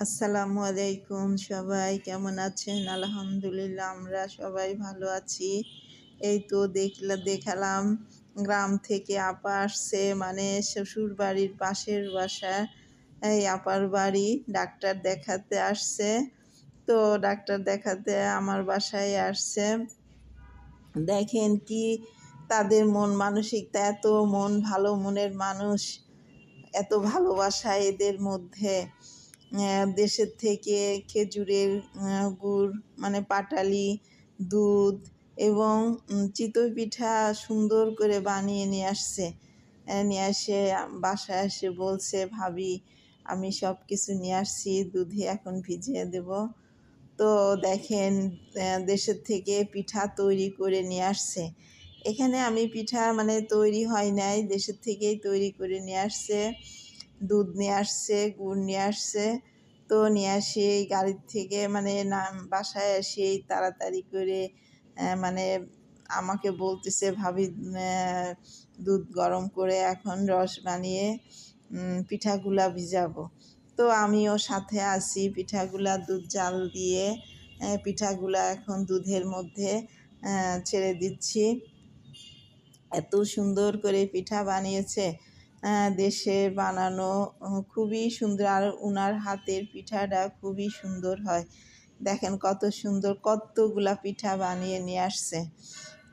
আসসালামু আলাইকুম, সবাই কেমন আছেন? আলহামদুলিল্লাহ আমরা সবাই ভালো আছি। এই তো দেখালাম গ্রাম থেকে আপা আসছে, মানে শ্বশুরবাড়ির পাশের বাসা এই আপার বাড়ি। ডাক্তার দেখাতে আসছে। তো ডাক্তার দেখাতে আমার বাসায় আসছে। দেখেন কি তাদের মন মানসিকতা, এত ভালো মনের মানুষ, এত ভালোবাসা এদের মধ্যে। দেশের থেকে খেজুরের গুড়, মানে পাটালি, দুধ এবং চিতই পিঠা সুন্দর করে বানিয়ে নিয়ে আসছে। নিয়ে এসে বাসায় এসে বলছে, ভাবি আমি সব কিছু নিয়ে আসছি, দুধে এখন ভিজিয়ে দেব। তো দেখেন দেশের থেকে পিঠা তৈরি করে নিয়ে আসছে। এখানে আমি পিঠা মানে তৈরি হয় নাই, দেশের থেকেই তৈরি করে নিয়ে আসছে। দুধ নিয়ে আসছে, গুড় নিয়ে আসছে। তো নিয়ে আসে গাড়ির থেকে, মানে বাসায় এসেই তাড়াতাড়ি করে মানে আমাকে বলতেছে, ভাবি দুধ গরম করে এখন রস বানিয়ে পিঠাগুলা ভিজাবো। তো আমিও সাথে আছি, পিঠাগুলা দুধ জাল দিয়ে পিঠাগুলা এখন দুধের মধ্যে ছেড়ে দিচ্ছি। এত সুন্দর করে পিঠা বানিয়েছে, দেশে বানানো, খুবই সুন্দর। আর উনার হাতের পিঠাটা খুবই সুন্দর হয়। দেখেন কত সুন্দর, কতগুলা পিঠা বানিয়ে নিয়ে আসছে।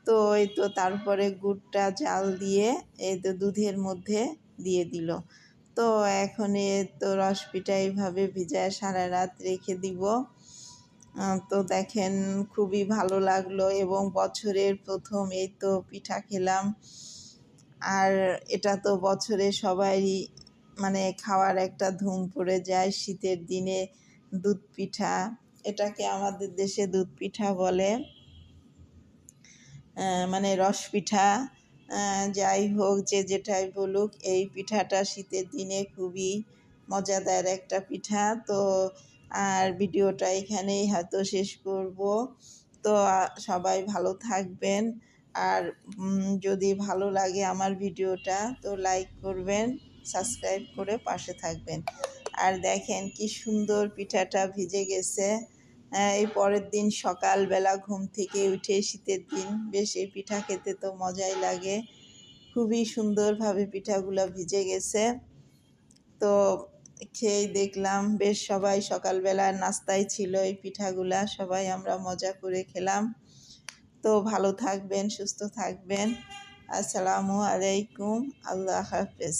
তো এই তো তারপরে গুড়টা জাল দিয়ে এই তো দুধের মধ্যে দিয়ে দিল। তো এখন এ তো রস পিঠা এইভাবে ভিজায় সারা রাত রেখে দিব। তো দেখেন খুবই ভালো লাগলো, এবং বছরের প্রথম এই তো পিঠা খেলাম। আর এটা তো বছরে সবারই মানে খাওয়ার একটা ধুম পড়ে যায় শীতের দিনে। দুধ পিঠা, এটাকে আমাদের দেশে দুধ পিঠা বলে, মানে রস পিঠা। যাই হোক, যে যেটাই বলুক, এই পিঠাটা শীতের দিনে খুবই মজাদার একটা পিঠা। তো আর ভিডিওটা এখানেই হয়তো শেষ করব। তো সবাই ভালো থাকবেন। আর যদি ভালো লাগে আমার ভিডিওটা তো লাইক করবেন, সাবস্ক্রাইব করে পাশে থাকবেন। আর দেখেন কি সুন্দর পিঠাটা ভিজে গেছে। এই পরের দিন সকালবেলা ঘুম থেকে উঠে, শীতের দিন বেশ এই পিঠা খেতে তো মজাই লাগে। খুবই সুন্দরভাবে পিঠাগুলো ভিজে গেছে। তো খেয়েই দেখলাম, বেশ সবাই সকালবেলার নাস্তায় ছিল এই পিঠাগুলা, সবাই আমরা মজা করে খেলাম। তো ভালো থাকবেন, সুস্থ থাকবেন। আসসালামু আলাইকুম, আল্লাহ হাফেজ।